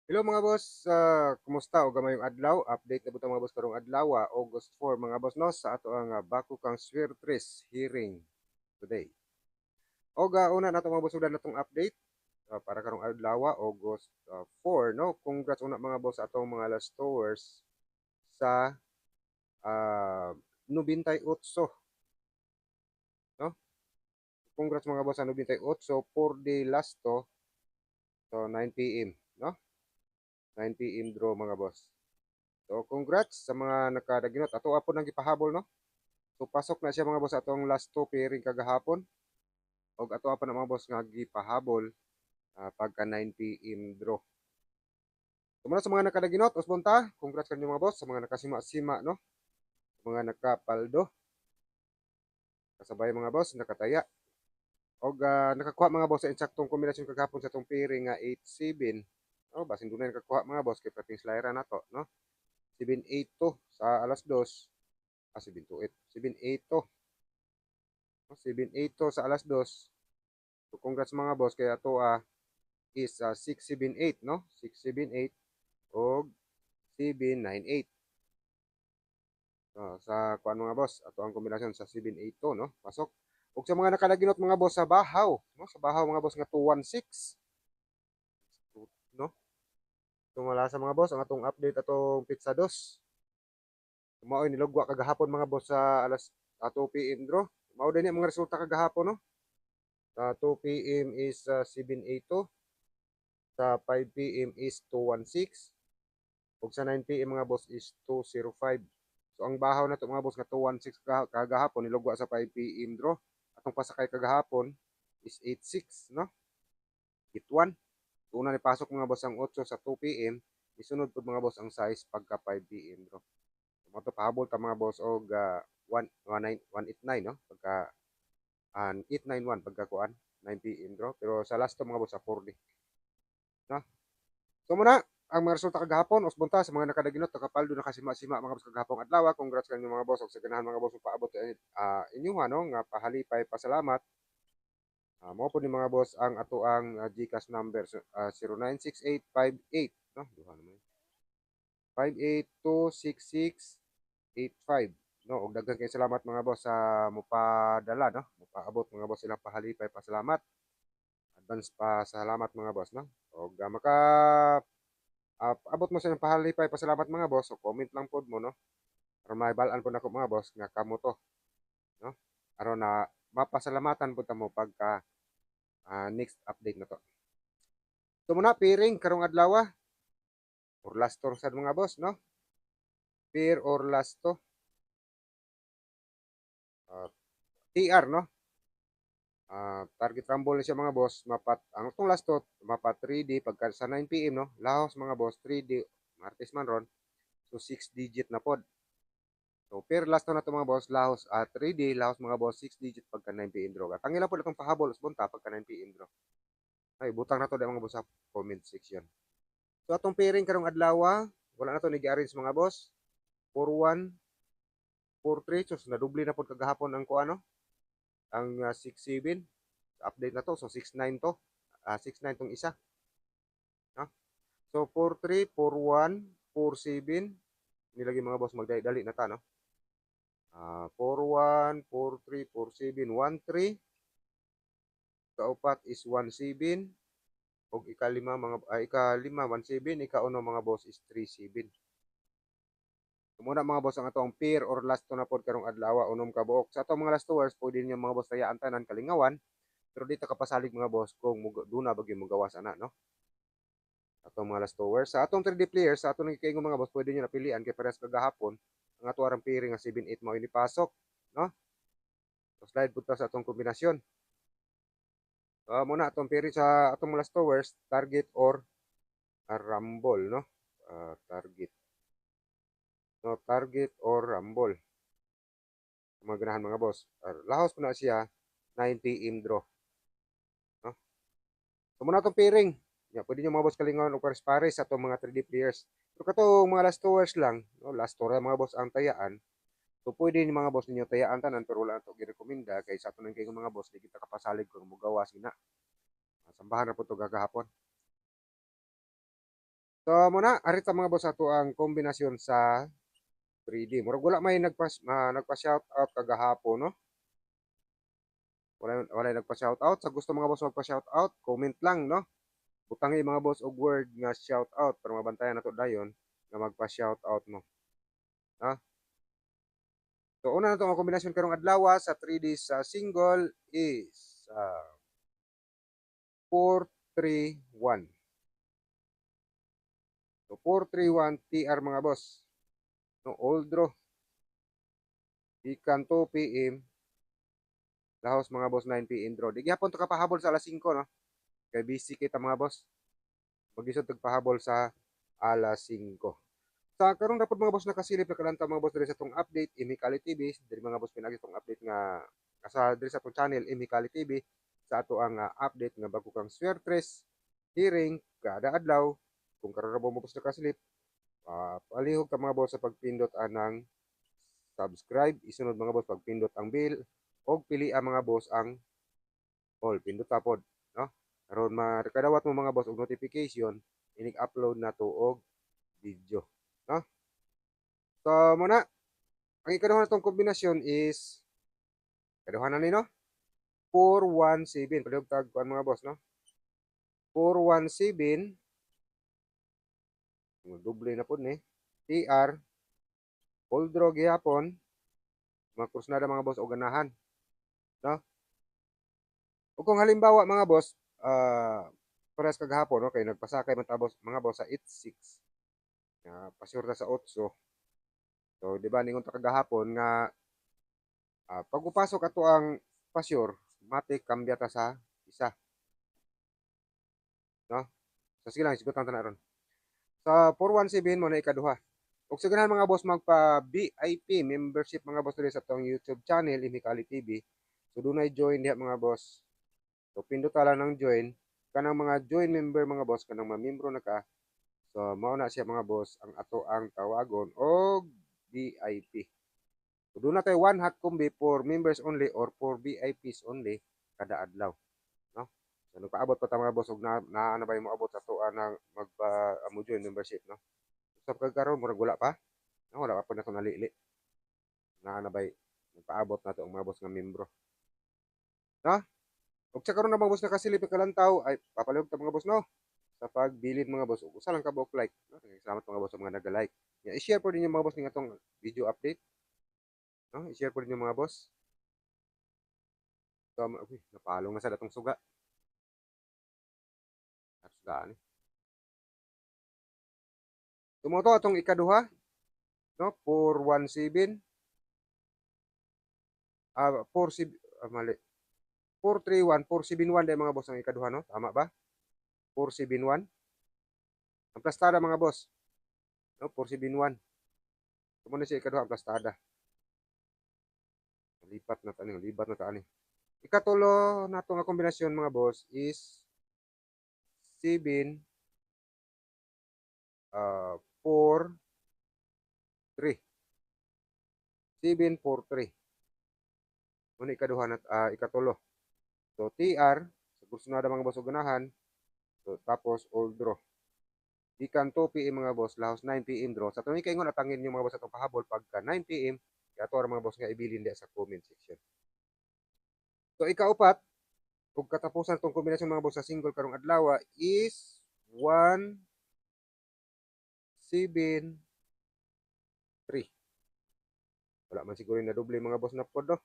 Hello mga boss, kumusta o gamayong adlaw? Update na butang mga boss karong adlaw, August 4 mga boss no sa ato ang Baku kang Swerte hearing today. O una nato mga boss ulan natong update para karong adlaw, August 4 no. Congrats una mga boss sa atong mga last towers sa uh, 98 no. Congrats mga boss sa 98 for the last to, so 9 p.m. no. 9 p.m. draw mga boss. So congrats sa mga nakadaginot. Ato apo nang gipahabol no. So pasok na siya mga boss atong last two pairing kagahapon og ato pa na mga boss nga gipahabol pagka 9 p.m. draw. So muna sa mga nakadaginot, usbonta, congrats kanyo mga boss sa mga nakasima-sima no, sa mga nakapaldo, kasabay mga boss nakataya. Og nakakuha mga boss sa insaktong kombinasyon kagahapon sa atong pairing nga 8-7. No, basin dunay nakakuha mga boss kay prating slayra nato no. 7-8 sa alas 2. 7-8. 7-8 7-8 sa alas 2. So congrats mga boss kay ato is 678 no, 678 og 798. Sa kuan mga boss ato ang kombinasyon sa 782 no, pasok. Ug sa mga nakalaginot mga boss sa bahaw no, sa bahaw mga boss nga 216 no. Tumala sa mga boss ang atong update atong pizza dos. Mao nilugwa kagahapon mga boss sa alas 2 p.m. draw. Mao din ang mga resulta kagahapon no. Sa 2 p.m. is 782, sa 5 p.m. is 216, ug sa 9 p.m. mga boss is 205. So ang bahaw na to mga boss nga 216 kagahapon nilugwa sa 5 p.m. draw. Atong pasakay kagahapon is 86 no. 81. So una ni pasok mga boss ang 8 sa 2 p.m. Isunod pud mga boss ang size pagka 5 p.m. draw. So mo to pahabol ta mga boss og 189 no pagka 891 pagka kuan 9 p.m. draw. Pero sa last to mga boss sa 4D no. So muna ang mga resulta kagahapon usbonta sa mga nakadaginot nakapaldo nakasima-sima mga boss kagahapon adlaw. Congrats kanyo mga boss og sa ganahan mga boss paabot inyong no nga pahalipay pasalamat. Mao po ni mga boss ang ato ang GCash number 096858 no duha naman 58266685 no og daghan kay salamat mga boss sa mopadala no mopaabot mga boss silang pahalipay pasalamat advance pa salamat mga boss no og maka abot mo sa pahalipay pasalamat mga boss so comment lang pod mo no para maibalaan po nako mga boss nga kamo to no aron na mapasalamatan po ta mo pagka next update na to. So muna piring karong adlaw or last to sad mga boss no. Pair or last to TR no. Target rumble na siya mga boss mapat ang itong last to mapat 3D pagka sa 9 p.m. no. Lahos mga boss 3D Martes man ron. So 6 digit na pod. So pair last to na to mga boss lahos 3D lahos mga boss 6 digit pagka 9 p.m. draw. Tangila po itong pahabol usbonta pagka 9 p.m. draw. Ay butang na to mga boss sa comment section. So atong pairing karong adlaw wala na to nigi-arrange mga boss. 4-1 4-3 so nadubli na pod kagahapon ang kuano ang 6-7 update na to so 6-9 to 6-9 tong isa no? So 4-3 4-1 4-7 nilagi mga boss magdali na ta no 4-1 4-3 4-7 1-3 kaupat is 1-7 og ikalima mga ikalima 1-7 ikauno mga boss is 3-7. Muna mga boss ang atong pair or last to na pod karong adlaw unom ka buok sa atong mga last tours pwede niyo mga boss tayaan tanan kalingawan pero dito kapasalig mga boss kung duna bagyo mo gawas ana no atong mga last tours sa atong 3D players sa atong nagikaingon mga boss pwede niyo napilian kay pares kagahapon ang ato arang pairing nga 7-8 mao ini pasok no so slide pud sa atong kombinasyon muna atong pairing sa atong mga last tours target or rumble no target no target or rumble mga ganahan mga boss. Lahos ko na siya 9 p.m. draw. No? So muna itong pairing. Pwede nyo mga boss kalingawan o pares-pares sa itong mga 3D players. Pero katong mga last 2 hours lang, no? Last 2 hours mga boss ang tayaan. So pwede ni mga boss ninyo tayaan tanan pero wala ito girekomenda kay sa tunay kayo mga boss di kita kapasalig kung mugawas gina. Sambahan na po ito gagahapon. So muna arita mga boss ato ang kombinasyon sa 3D. Murag wala may nagpa-shout out kagahapon, no? Wala nagpa-shout out. Sa gusto mga boss magpa-shout out, comment lang, no? Butangi mga boss og word nga shout out para mabantayan nato dayon nga magpa-shout out mo. Ha? So una na to ang kombinasyon karong adlaw sa 3D sa single is 4-3-1. So 4-3-1 TR mga boss. No, old draw. Ikan 2 PM. Lahos mga boss 9 PM draw. Di gyapon to kapahabol sa alas 5, no? Kay busy kita mga boss. Magisod tagpahabol sa alas 5. Sa karong dapat mga boss nakasilip na kalanta mga boss diri sa tong update Imikali TV, diri mga boss pinagi tong update nga asa diri sa tong channel Imikali TV sa ato ang update nga bago kang Swertres hearing kada adlaw. Kung karon ra mo boss nakasilip, palihog ka mga boss sa pagpindot anang subscribe, isunod mga boss pagpindot ang bell og pili ang mga boss ang all pindot tapod, no? Karon makadawat mo mga boss og notification inig upload na to og video, no? So muna ang ikaduha natong kombinasyon is ikaduha na ni, no? 4-1-7 palihog tag kuan mga boss, no? 4-1-7 doble na pud ni TR all draw gihapon mga krusnada mga boss og ganahan, no? Ug kung halimbawa mga boss, parehas kagahapon, no, kay nagpasakay man tabos mga boss sa 8-6. Pasyur ta sa 8. So di ba ningon ta kagahapon nga pag upasok ato ang pasyur, matik kambya ta sa isa, no? So sige lang isgutan ta na ron. Sa 417 mo na ikaduha. Ug sa ganahan mga boss magpa VIP membership mga boss diri sa tong YouTube channel Imikali TV. So dunay join diha mga boss. So pindot ta lang ng join kanang mga join member mga boss kanang mamembro na ka. So mao na siya mga boss ang ato ang tawagon og VIP. So doon na tayo one hot combi for members only or for VIPs only kada adlaw, no? So nagpaabot pa ta mga boss og na ba mo abot sa tuwa ng amo join membership, no? So pagkaron murag wala pa, no? Wala pa na to nalili. Na ba nagpaabot na to ang mga boss nga membro, no? Ug sa karon na mga boss nakasilip kalantaw ay papalihog ta mga boss, no? Sa pagbilid mga boss ug usa lang ka like, no? Salamat mga boss sa mga nag-like. I-share po din yung mga boss ning atong video update, no? I-share po din yung mga boss. So, napalong na sa datong suga. Sugaan. Tumoto atong ikaduha, no? 417 mali. 431 471 day mga boss ang ikaduha, no? Tama ba? 471. Ang plastada mga boss, no? 471. Tumo na siya ikaduha ang plastada. Lipat na tani. Ikatulo nato nga kombinasyon mga boss is 7 4 3. 7 4 3. Muna ikaduha na ikatulo. So TR sa kursunada mga boss og ganahan. So tapos all draw. Ikan 2 PM mga boss, lahos 9 PM draw. Sa tuwing kaingon atangin yung mga boss atong pahabol pagka 9 PM, kaya ato mga boss nga ibilin diya sa comment section. So ikaupat, kung katapusan itong kombinasyon mga boss sa single karong adlaw is 1 7 3. Wala man siguro na doble mga boss na pod, no?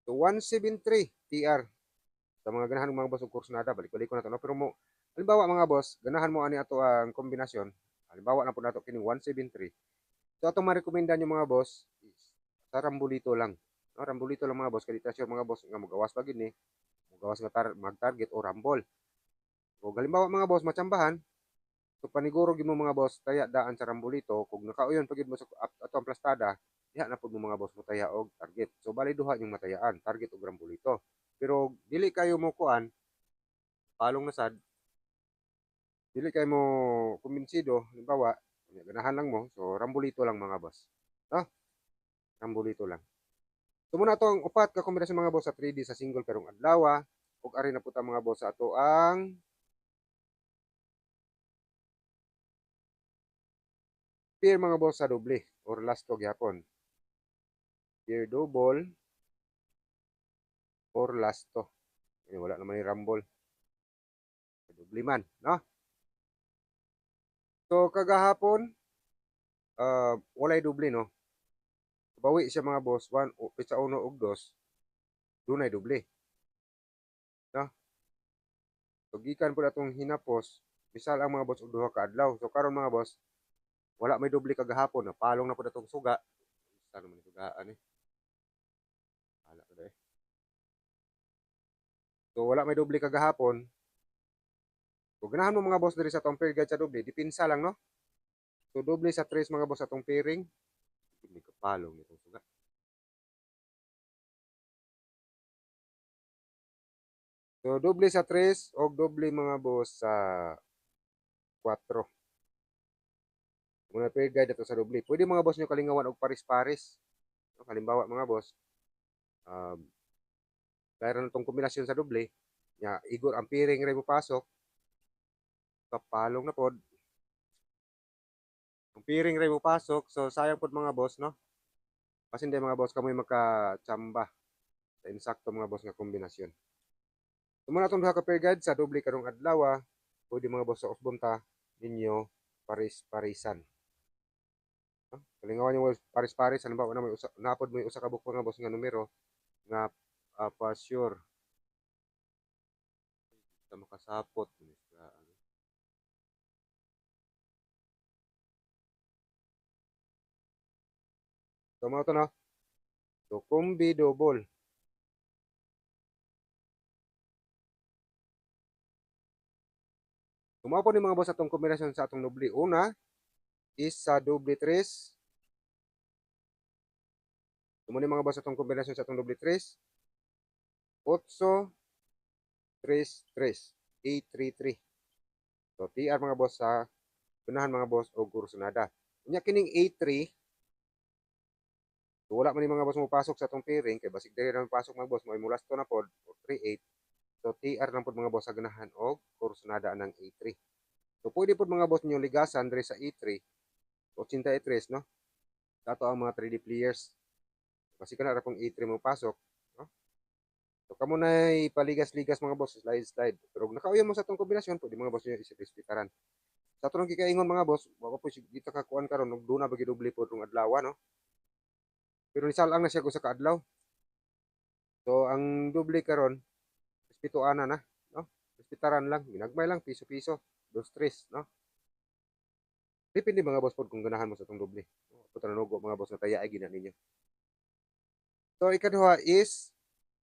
So 173 TR. Sa mga ganahan mga boss og kursunada, balik-balik ko na to, no? Pero mo halimbawa mga boss, ganahan mo ani ato ang kombinasyon. Halimbawa na po nato kining 173. So atong ma-recommenda yung mga boss is sa Rambulito lang. No, Rambulito lang mga boss kay dito mga boss nga magawas pa gid ni. Magawas nga mag-target o rambol. O halimbawa mga boss matsambahan, so paniguro gid mo mga boss taya daan sa Rambulito kung nakauyon pagid mo sa ato ang plastada, diha na pud mo mga boss mo taya og target. So bali duha yung matayaan, target ug Rambulito. Pero dili kayo mo kuan, palong na sad. Dili kayo mo kumbinsido, halimbawa, ganahan lang mo, so Rambulito lang mga boss. No? Rambulito lang. So muna ato ang upat ka kombinasyon mga boss sa 3D sa single karong adlaw ug ari na puta mga boss sa ato ang pair mga boss sa doble or last to gyapon. Pair double or last to. Wala naman ni rumble. Doble man, no? So kagahapon walay doble, no? Bawi siya mga boss 1 pitsa 1 ug 2 dunay doble, no? So gikan pud atong hinapos bisal ang mga boss og duha ka adlaw. So karon mga boss wala may doble kagahapon, napalong na pud atong suga. Sa naman sugaan eh. Wala ko dai. So wala may doble kagahapon. So ganahan mo mga boss diri sa tong pair guide sa doble, dipinsa lang, no? So doble sa 3 mga boss atong pairing. Hindi ka palong nitong suga. So doble sa 3 o doble mga boss sa 4. Muna pair guide ato sa doble. Pwede mga boss nyo kalingawan og paris-paris. No, halimbawa mga boss, mayroon itong kombinasyon sa doble. Ya, igor ang pairing rin mo pasok. Kapalong na pod. Ang pairing rin mo pasok. So sayang pod mga boss, no? Kasi hindi mga boss kamoy makachamba sa insakto mga boss nga kombinasyon. Muna itong duha ka pair guide sa doble karong adlaw. Pwede mga boss sa usbunta ninyo paris-parisan. Kalingawan yung paris-paris, halimbawa na may napod mo yung usa ka bukod nga boss nga numero nga pa sure sa makasapot. So mga ito, no? So kumbi double. Tumapo ni mga boss atong kombinasyon sa atong doble. Una is sa doble 3. Tumo ni mga boss atong kombinasyon sa atong doble 3. 8, 3, 3. 833. So TR mga boss sa ganahan mga boss o kursunada. Unya kining 83. So wala man ni mga boss mo pasok sa atong pairing kay basig diri ra pasok mga boss mo imulas to na pod o 38. So TR lang pod mga boss sa ganahan og kursunada ng 83. So pwede pod mga boss nyo ligasan diri sa E3 83, no? Dato ang mga 3D players. Kasi kana ra pong E3 mo pasok, no? So kamo na ipaligas-ligas mga boss, slide. Pero nakauyan mo sa tong kombinasyon, pwede mga boss nyo isip-isipitaran. Sa atong gikaingon mga boss, wa po dito ka kuan karon og duna bagi doble pod rong adlaw, no? Pero nisalang na siya ko sa kaadlaw. So ang doble karon, ispituana na, no? Ispitaran lang, ginagmay lang piso-piso, 2-3, no? Depende mga boss pod kung ganahan mo sa tong doble. Putanugo mga boss na taya ay gina ninyo. So ikaduha is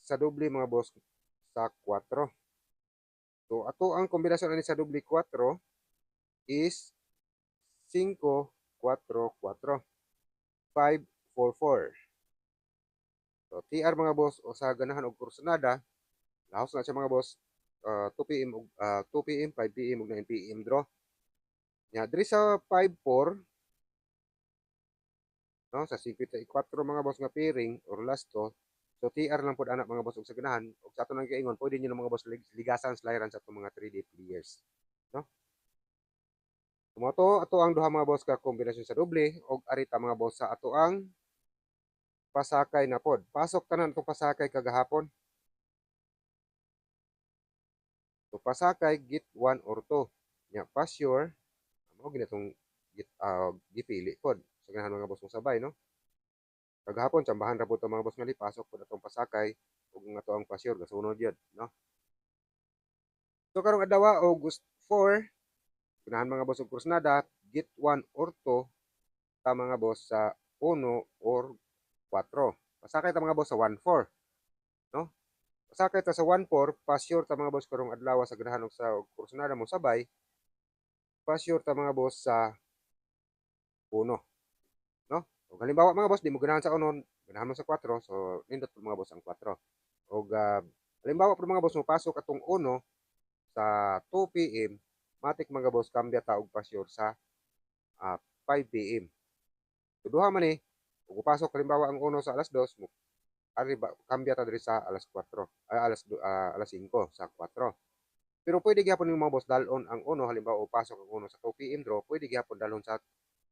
sa doble mga boss sa 4. So ato ang kombinasyon ani sa doble 4 is 5, 4, 4. 5, 4, 4. So TR mga boss o sa ganahan og kursunada, lahos na siya mga boss, 2 PM 2 PM, 5 PM ug 9 PM draw. Nya diri sa 5, 4, no, sa 54 mga boss nga pairing or last to. So TR lang pod anak mga boss og sa ganahan og sa ato nang giingon pwede niyo mga boss ligasan slayran sa atong mga 3D players, no? Tumoto ato ang duha mga boss ka kombinasyon sa doble og arita mga boss sa ato ang pasakay na pod. Pasok tanan itong pasakay kagahapon. So pasakay git 1 or 2. Nya pasure mo ginatong gipili pod. Sa ganahan mga boss mo sabay, no? Kagahapon tsambahan ra pod mga boss nga pasok pod atong pasakay ug nga to ang pasure gasunod yun, no? So karong adlaw August 4, ganahan mga boss og kursnada git 1 or 2 ta mga boss sa 1 or 4. Pasakay ta mga boss sa 1-4, no? Pasakay ta sa 1-4, pasure ta mga boss karong adlaw sa ganahan og sa kursnada mo sabay. Pasure ta mga boss sa 1, no? O halimbawa mga boss di mo ganahan sa 1, ganahan mo sa 4, so nindot mga boss ang 4. O halimbawa po mga boss mo pasok atong 1 sa 2 PM, matik mga boss kambya ta og pasure sa 5 PM. So duha man ug pasok halimbawa ang 1 sa alas 2, mo ari ba kambya ta diri sa alas 4, alas 5 sa 4. Pero pwede gyapon yung mga boss dalon ang 1 halimbawa o pasok ang 1 sa 2 PM draw, pwede gyapon dalon sa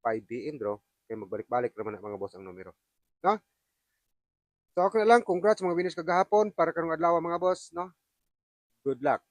5 BN draw kay magbalik-balik naman na mga boss ang numero. No? So okay na lang, congrats mga winners kagahapon para karong adlaw mga boss, no? Good luck.